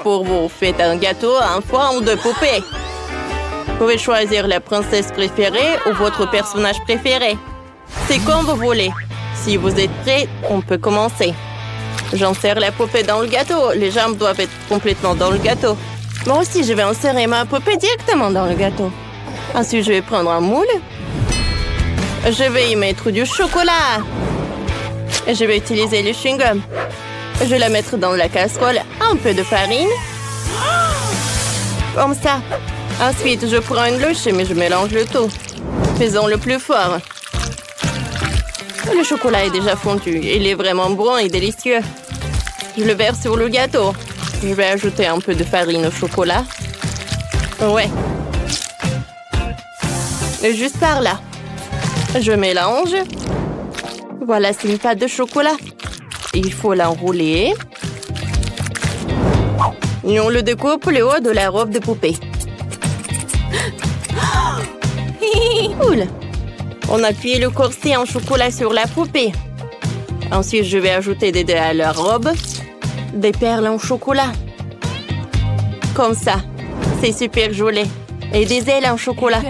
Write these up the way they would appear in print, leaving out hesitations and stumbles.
Pour vous, faites un gâteau, un foin ou deux poupées. Vous pouvez choisir la princesse préférée ou votre personnage préféré. C'est comme vous voulez. Si vous êtes prêts, on peut commencer. J'insère la poupée dans le gâteau. Les jambes doivent être complètement dans le gâteau. Moi aussi, je vais insérer ma poupée directement dans le gâteau. Ensuite, je vais prendre un moule. Je vais y mettre du chocolat. Et je vais utiliser le chewing-gum. Je vais la mettre dans la casserole. Un peu de farine. Comme ça. Ensuite, je prends une louche et je mélange le tout. Faisons le plus fort. Le chocolat est déjà fondu. Il est vraiment bon et délicieux. Je le verse sur le gâteau. Je vais ajouter un peu de farine au chocolat. Ouais. Et juste par là. Je mélange. Voilà, c'est une pâte de chocolat. Il faut l'enrouler. Et on le découpe le haut de la robe de poupée. Cool. On appuie le corset en chocolat sur la poupée. Ensuite, je vais ajouter des dés à la robe. Des perles en chocolat. Comme ça. C'est super joli. Et des ailes en chocolat.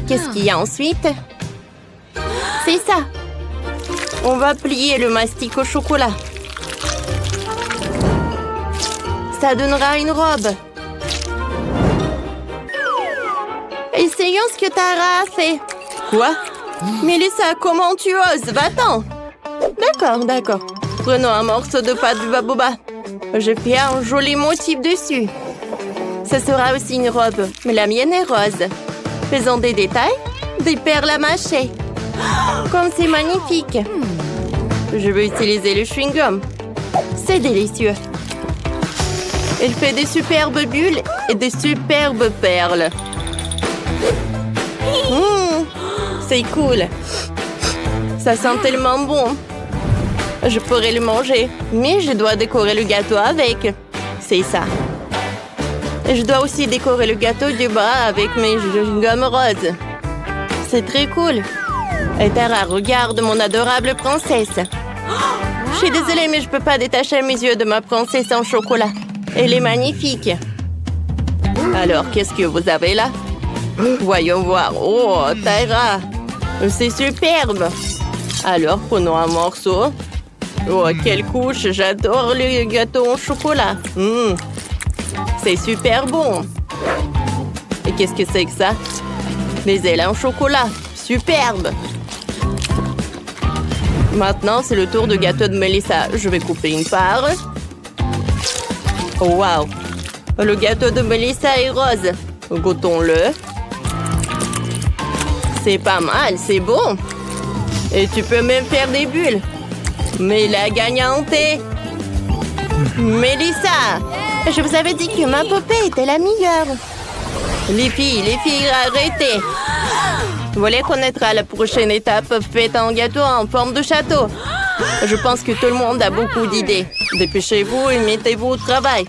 Qu'est-ce qu'il y a ensuite? C'est ça. On va plier le mastic au chocolat. Ça donnera une robe. Essayons ce que Tara a fait. Quoi? Mélissa, comment tu oses? Va-t'en. D'accord. Prenons un morceau de pâte de baobab. Je fais un joli motif dessus. Ce sera aussi une robe, mais la mienne est rose. Faisons des détails. Des perles à mâcher. Comme c'est magnifique. Je vais utiliser le chewing-gum. C'est délicieux. Il fait des superbes bulles et des superbes perles. C'est cool. Ça sent tellement bon. Je pourrais le manger, mais je dois décorer le gâteau avec. C'est ça. Et je dois aussi décorer le gâteau du bas avec mes chewing-gums roses. C'est très cool. Et Tara, regarde mon adorable princesse. Je suis désolée, mais je peux pas détacher mes yeux de ma princesse en chocolat. Elle est magnifique. Alors, qu'est-ce que vous avez là? Voyons voir. Oh, Tara. C'est superbe. Alors, prenons un morceau. Oh, quelle couche. J'adore le gâteau en chocolat. C'est super bon. Et qu'est-ce que c'est que ça? Des ailes en chocolat. Superbe. Maintenant, c'est le tour du gâteau de Mélissa. Je vais couper une part. Oh, wow. Le gâteau de Mélissa est rose. Goûtons-le. C'est pas mal, c'est bon. Et tu peux même faire des bulles. Mais la gagnante est... Mélissa! Je vous avais dit que ma poupée était la meilleure. Les filles, arrêtez. Vous voulez connaître la prochaine étape? Faites un gâteau en forme de château. Je pense que tout le monde a beaucoup d'idées. Dépêchez-vous et mettez-vous au travail.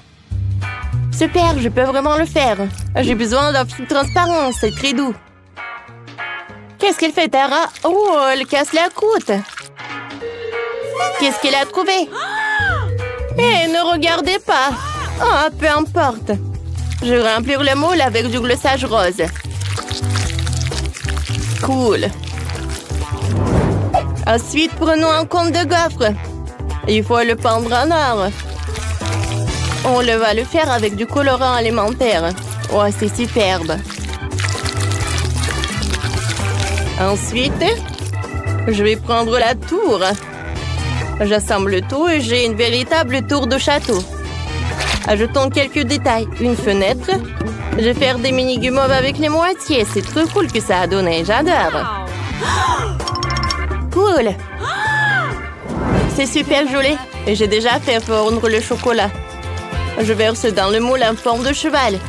Super, je peux vraiment le faire. J'ai besoin d'un fil transparent, c'est très doux. Qu'est-ce qu'elle fait, Tara? Oh, elle casse la croûte. Qu'est-ce qu'elle a trouvé? Eh, ne regardez pas. Oh, peu importe. Je vais remplir le moule avec du glossage rose. Cool. Ensuite, prenons un cône de gaufre. Il faut le pendre en or. On va le faire avec du colorant alimentaire. Oh, c'est superbe. Ensuite, je vais prendre la tour. J'assemble tout et j'ai une véritable tour de château. Ajoutons quelques détails. Une fenêtre. Je vais faire des mini guimauves avec les moitiés. C'est trop cool que ça a donné. J'adore. Cool. C'est super joli. Et j'ai déjà fait fondre le chocolat. Je verse dans le moule en forme de cheval.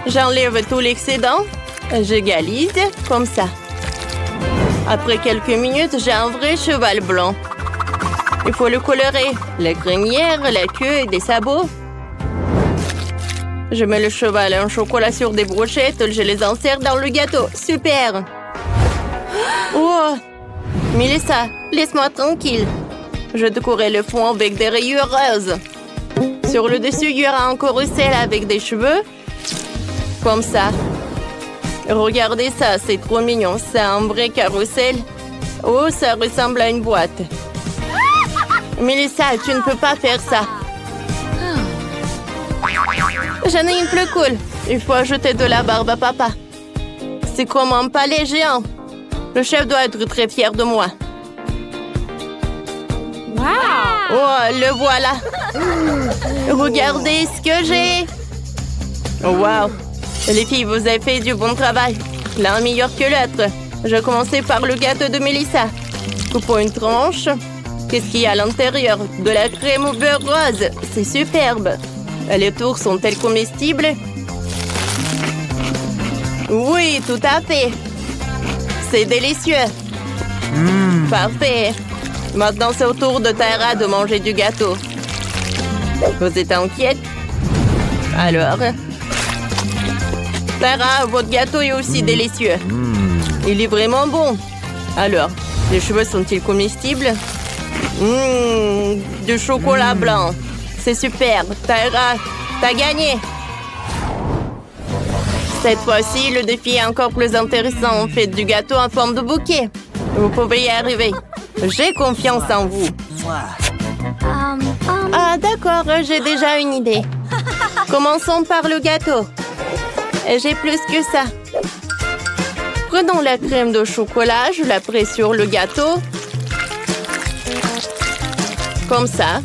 J'enlève tout l'excédent. J'égalise comme ça. Après quelques minutes, j'ai un vrai cheval blanc. Il faut le colorer. La crinière, la queue et des sabots. Je mets le cheval en chocolat sur des brochettes. Je les insère dans le gâteau. Super! Oh! Mélissa, laisse-moi tranquille. Je décorais le fond avec des rayures roses. Sur le dessus, il y aura un carrousel avec des cheveux. Comme ça. Regardez ça, c'est trop mignon. C'est un vrai carrousel. Oh, ça ressemble à une boîte. Melissa, tu ne peux pas faire ça. J'en ai une plus cool. Il faut ajouter de la barbe à papa. C'est comme un palais géant. Le chef doit être très fier de moi. Wow! Oh, le voilà. Regardez ce que j'ai. Wow. Les filles, vous avez fait du bon travail. L'un meilleur que l'autre. Je vais commencer par le gâteau de Melissa. Coupons une tranche. Qu'est-ce qu'il y a à l'intérieur? De la crème au beurre rose. C'est superbe. Les tours sont-elles comestibles? Oui, tout à fait. C'est délicieux. Parfait. Maintenant, c'est au tour de Tara de manger du gâteau. Vous êtes inquiète? Alors? Tara, votre gâteau est aussi délicieux. Il est vraiment bon. Alors, les cheveux sont-ils comestibles? Du chocolat blanc. C'est super. Tara, t'as gagné. Cette fois-ci, le défi est encore plus intéressant. Faites du gâteau en forme de bouquet. Vous pouvez y arriver. J'ai confiance en vous. Ah, d'accord, j'ai déjà une idée. Commençons par le gâteau. J'ai plus que ça. Prenons la crème de chocolat, je la presse sur le gâteau. Comme ça.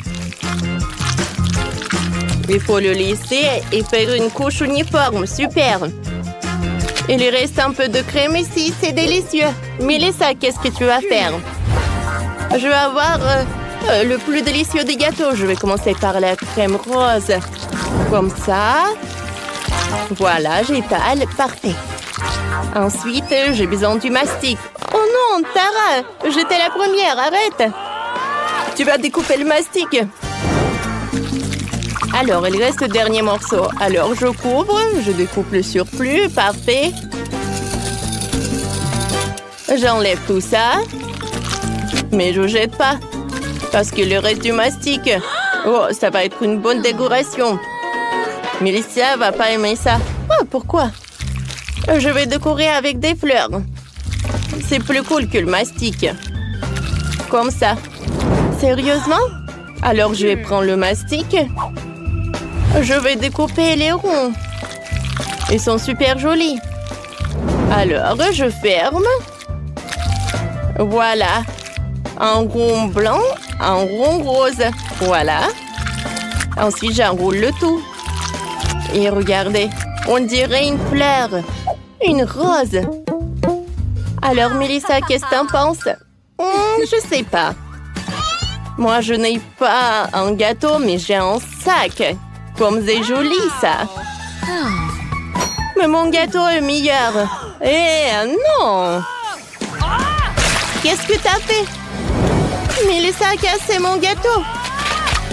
Il faut le lisser et faire une couche uniforme. Super. Il reste un peu de crème ici, c'est délicieux. Melissa, qu'est-ce que tu vas faire? Je vais avoir le plus délicieux des gâteaux. Je vais commencer par la crème rose. Comme ça. Voilà, j'étale. Parfait. Ensuite, j'ai besoin du mastic. Oh non, Tara, j'étais la première, arrête. Tu vas découper le mastic. Alors, il reste le dernier morceau. Alors, je couvre, je découpe le surplus. Parfait. J'enlève tout ça. Mais je ne jette pas. Parce que le reste du mastic... Oh, ça va être une bonne décoration. Melissa va pas aimer ça. Oh, pourquoi? Je vais décorer avec des fleurs. C'est plus cool que le mastic. Comme ça. Sérieusement? Alors, je vais prendre le mastic. Je vais découper les ronds. Ils sont super jolis. Alors, je ferme. Voilà. Un rond blanc, un rond rose. Voilà. Ensuite, j'enroule le tout. Et regardez, on dirait une fleur. Une rose. Alors, Melissa, qu'est-ce que t'en penses? Je sais pas. Moi, je n'ai pas un gâteau, mais j'ai un sac. Comme c'est joli, ça. Mais mon gâteau est meilleur. Eh non! Qu'est-ce que t'as fait? Melissa a cassé mon gâteau.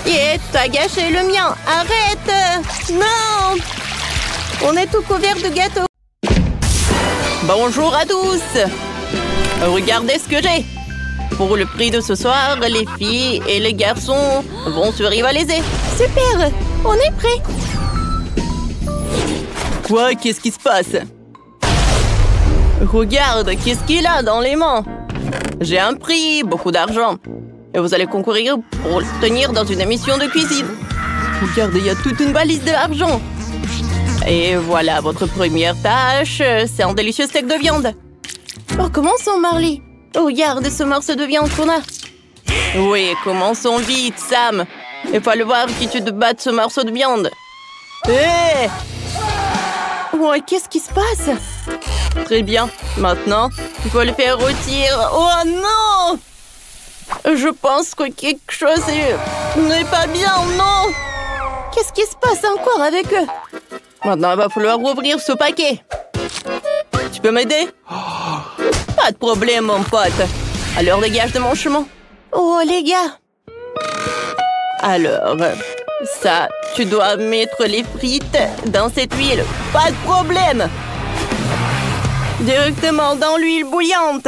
Et t'as gâché le mien. Arrête! Non! On est tout couvert de gâteaux. Bonjour à tous! Regardez ce que j'ai. Pour le prix de ce soir, les filles et les garçons vont se rivaliser. Super! On est prêts. Quoi? Qu'est-ce qui se passe? Regarde, qu'est-ce qu'il a dans les mains? J'ai un prix, beaucoup d'argent. Et vous allez concourir pour le tenir dans une émission de cuisine. Regardez, il y a toute une valise d'argent. Et voilà, votre première tâche, c'est un délicieux steak de viande. Oh, commençons, Marley. Regarde ce morceau de viande qu'on a. Oui, commençons vite, Sam. Il faut le voir qui tu te battes ce morceau de viande. Hé! Oh, qu'est-ce qui se passe? Très bien. Maintenant, il faut le faire rôtir. Oh non! Je pense que quelque chose n'est pas bien, non? Qu'est-ce qui se passe encore avec eux? Maintenant, il va falloir ouvrir ce paquet. Tu peux m'aider? Pas de problème, mon pote. Alors, dégage de mon chemin. Oh, les gars. Alors, ça, tu dois mettre les frites dans cette huile. Pas de problème. Directement dans l'huile bouillante.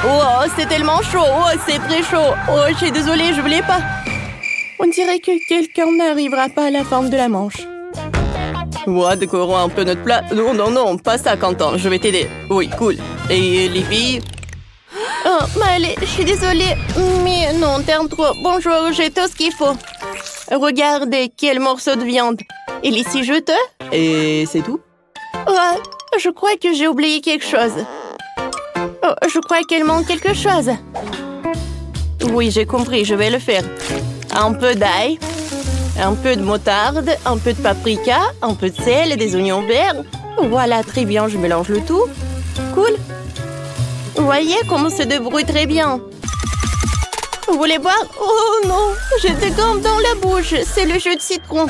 Oh, c'est tellement chaud. Oh, c'est très chaud. Oh, je suis désolée, je voulais pas. On dirait que quelqu'un n'arrivera pas à la forme de la manche. Ouais, décorons un peu notre plat. Non, non, non, pas ça, Quentin. Je vais t'aider. Oui, cool. Et les filles? Oh, Miley, je suis désolée. Mais non, t'aimes trop. Bonjour, j'ai tout ce qu'il faut. Regardez, quel morceau de viande. Il est si juteux. Et c'est tout? Ouais, je crois que j'ai oublié quelque chose. Oh, je crois qu'il manque quelque chose. Oui, j'ai compris, je vais le faire. Un peu d'ail, un peu de moutarde, un peu de paprika, un peu de sel et des oignons verts. Voilà, très bien, je mélange le tout. Cool. Vous voyez comment on se débrouille très bien. Vous voulez boire? Oh non, j'ai des gommes dans la bouche. C'est le jus de citron.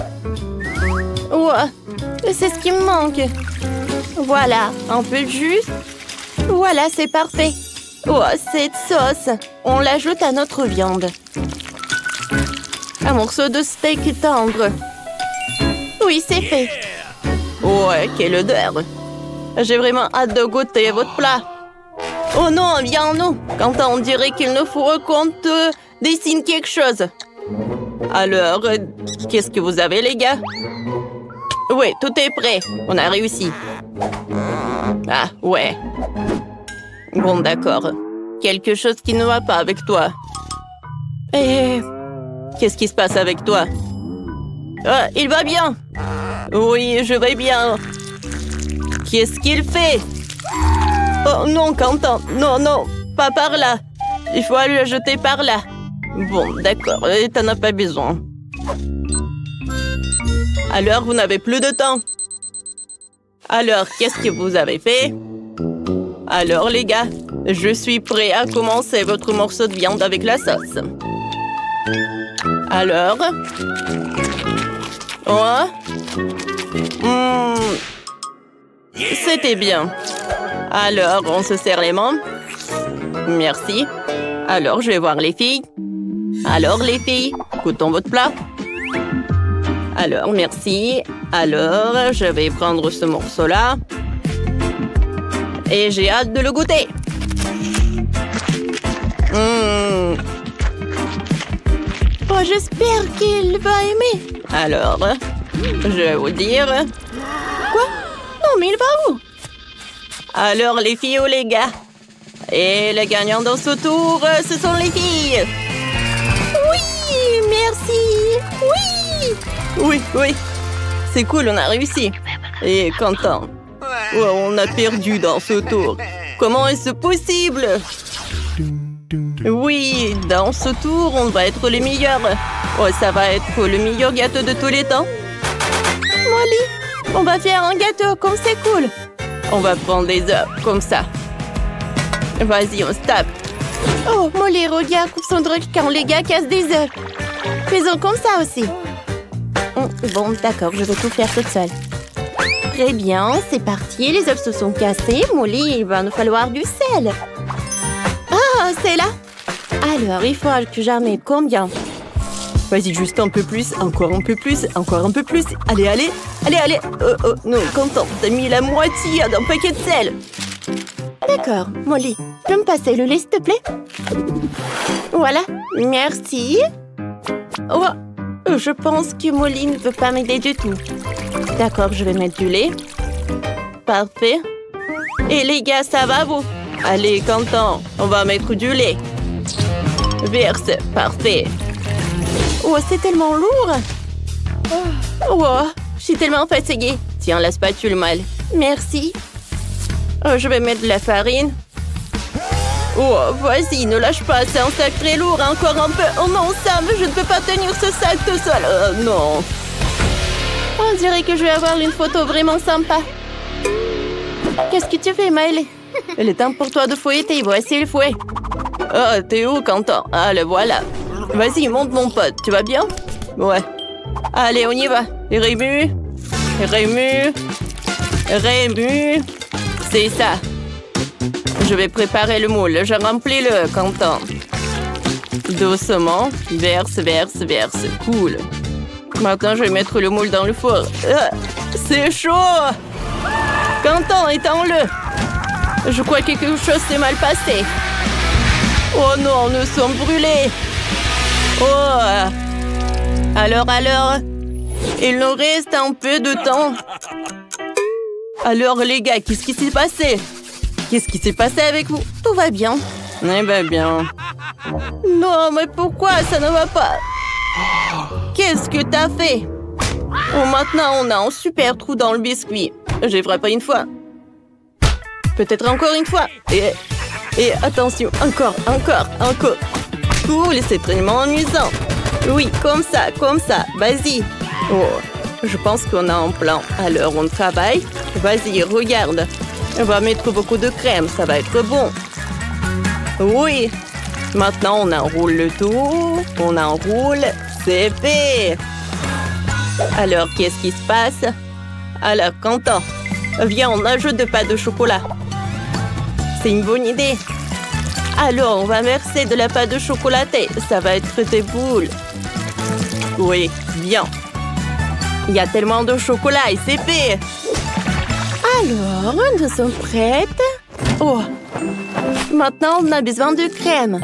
Ouais, c'est ce qui me manque. Voilà, un peu de jus. Voilà, c'est parfait. Oh, cette sauce, on l'ajoute à notre viande. Un morceau de steak tendre. Oui, c'est fait. Ouais, quelle odeur. J'ai vraiment hâte de goûter votre plat. Oh non, viens nous. Quentin, on dirait qu'il nous faut qu'on te dessine quelque chose. Alors, qu'est-ce que vous avez, les gars? Oui, tout est prêt. On a réussi. Ah, ouais. Bon, d'accord. Quelque chose qui ne va pas avec toi. Et qu'est-ce qui se passe avec toi? Ah, il va bien. Oui, je vais bien. Qu'est-ce qu'il fait? Oh non, Quentin. Non, non, pas par là. Il faut aller le jeter par là. Bon, d'accord, t'en as pas besoin. Alors, vous n'avez plus de temps. Alors, qu'est-ce que vous avez fait? Alors, les gars, je suis prêt à commencer votre morceau de viande avec la sauce. Alors? Ouais? C'était bien. Alors, on se serre les mains. Merci. Alors, je vais voir les filles. Alors, les filles, goûtons votre plat. Alors, merci. Alors, je vais prendre ce morceau-là. Et j'ai hâte de le goûter. Oh, j'espère qu'il va aimer. Alors, je vais vous dire... Quoi? Non, mais il va où? Alors, les filles ou les gars? Et le gagnant dans ce tour, ce sont les filles. Oui, merci. Oui. Oui, oui. C'est cool, on a réussi. Et Quentin, ouais, on a perdu dans ce tour. Comment est-ce possible? Oui, dans ce tour, on va être les meilleurs. Oh, ça va être le meilleur gâteau de tous les temps. Molly, on va faire un gâteau comme c'est cool. On va prendre des œufs, comme ça. Vas-y, on se tape. Oh, Molly, regarde son truc quand les gars cassent des œufs. Faisons comme ça aussi. Bon, d'accord, je vais tout faire toute seule. Très bien, c'est parti. Les œufs se sont cassés. Molly, il va nous falloir du sel. Ah, c'est là. Alors, il faut que j'en mette combien? Vas-y, juste un peu plus, encore un peu plus, encore un peu plus. Allez, allez, allez, allez. Oh, non, Quentin, t'as mis la moitié d'un paquet de sel. D'accord, Molly, tu peux me passer le lait, s'il te plaît? Voilà, merci. Oh, je pense que Molly ne veut pas m'aider du tout. D'accord, je vais mettre du lait. Parfait. Et les gars, ça va, vous? Allez, Quentin, on va mettre du lait. Verse, parfait. Oh, c'est tellement lourd. Oh, je suis tellement fatiguée. Tiens, la spatule, Mal. Merci. Oh, je vais mettre de la farine. Oh, vas-y, ne lâche pas, c'est un sac très lourd, encore un peu. Oh non, Sam, je ne peux pas tenir ce sac tout seul. Non. On dirait que je vais avoir une photo vraiment sympa. Qu'est-ce que tu fais, Miley? Il est temps pour toi de fouetter, voici le fouet. Oh, t'es où, Quentin? Ah, le voilà. Vas-y, monte, mon pote, tu vas bien? Ouais. Allez, on y va. Remue. Remue. Remue. C'est ça. Je vais préparer le moule. Je remplis le Quentin. Doucement. Verse, verse, verse. Cool. Maintenant, je vais mettre le moule dans le four. C'est chaud. Quentin, éteins-le. Je crois que quelque chose s'est mal passé. Oh non, nous sommes brûlés. Oh. Alors, il nous reste un peu de temps. Alors, les gars, qu'est-ce qui s'est passé? Qu'est-ce qui s'est passé avec vous? Tout va bien. Eh ben bien. Non, mais pourquoi ça ne va pas? Qu'est-ce que t'as fait? Oh, maintenant, on a un super trou dans le biscuit. J'ai frappé une fois. Peut-être encore une fois. Et attention, encore. Cool, c'est tellement amusant. Oui, comme ça. Vas-y. Oh, je pense qu'on a un plan. Alors, on travaille. Vas-y, regarde. On va mettre beaucoup de crème, ça va être bon. Oui. Maintenant, on enroule le tout. On enroule. C'est fait. Alors, qu'est-ce qui se passe? Alors, Quentin, viens, on ajoute de pâte de chocolat. C'est une bonne idée. Alors, on va verser de la pâte de chocolaté. Ça va être des boules. Oui, bien. Il y a tellement de chocolat et c'est fait. Alors, nous sommes prêtes. Oh, maintenant, on a besoin de crème.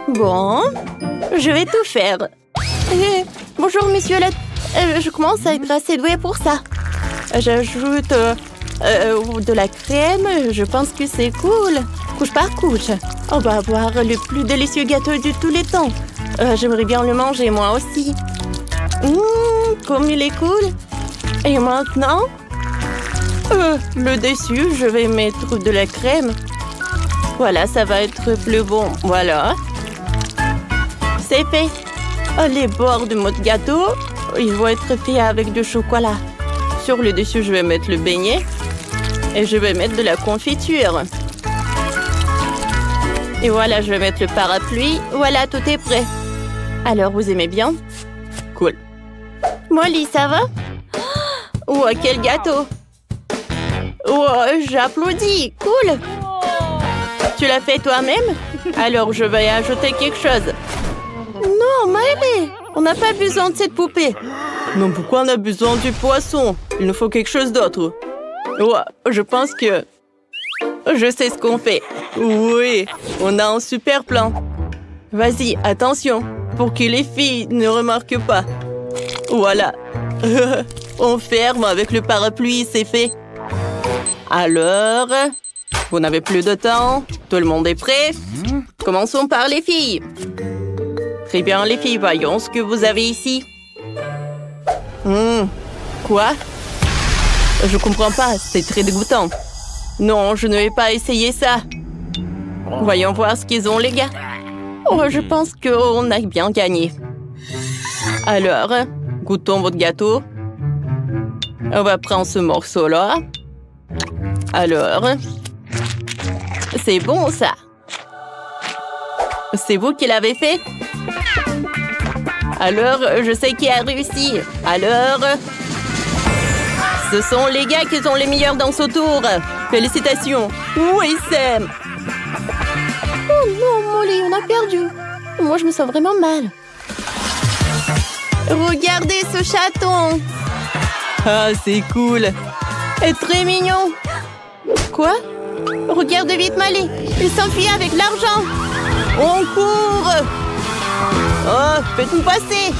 Bon, je vais tout faire. Bonjour, monsieur. Je commence à être assez douée pour ça. J'ajoute de la crème. Je pense que c'est cool. Couche par couche. On va avoir le plus délicieux gâteau de tous les temps. J'aimerais bien le manger, moi aussi. Comme il est cool. Et maintenant, le dessus, je vais mettre de la crème. Voilà, ça va être plus bon. Voilà. C'est fait. Les bords de notre gâteau, ils vont être faits avec du chocolat. Sur le dessus, je vais mettre le beignet. Et je vais mettre de la confiture. Et voilà, je vais mettre le parapluie. Voilà, tout est prêt. Alors, vous aimez bien? Cool. Molly, ça va? Oh, quel gâteau! Oh, j'applaudis! Cool! Tu l'as fait toi-même? Alors, je vais ajouter quelque chose. Non, Molly! On n'a pas besoin de cette poupée. Non, pourquoi on a besoin du poisson? Il nous faut quelque chose d'autre. Oh, je pense que... Je sais ce qu'on fait. Oui, on a un super plan. Vas-y, attention, pour que les filles ne remarquent pas. Voilà. On ferme avec le parapluie, c'est fait. Alors, vous n'avez plus de temps. Tout le monde est prêt. Commençons par les filles. Très bien, les filles, voyons ce que vous avez ici. Quoi? Je comprends pas, c'est très dégoûtant. Non, je ne vais pas essayer ça. Voyons voir ce qu'ils ont, les gars. Oh, je pense qu'on a bien gagné. Alors, goûtons votre gâteau. On va prendre ce morceau-là. Alors, c'est bon, ça. C'est vous qui l'avez fait? Alors, je sais qui a réussi. Alors, ce sont les gars qui sont les meilleurs dans ce tour. Félicitations. Oui, Sam. Oh non, Molly, on a perdu. Moi, je me sens vraiment mal. Regardez ce chaton. Ah, c'est cool. Et très mignon. Quoi? Regarde vite, Molly. Il s'enfuit avec l'argent. On court. Oh, faites-nous passer.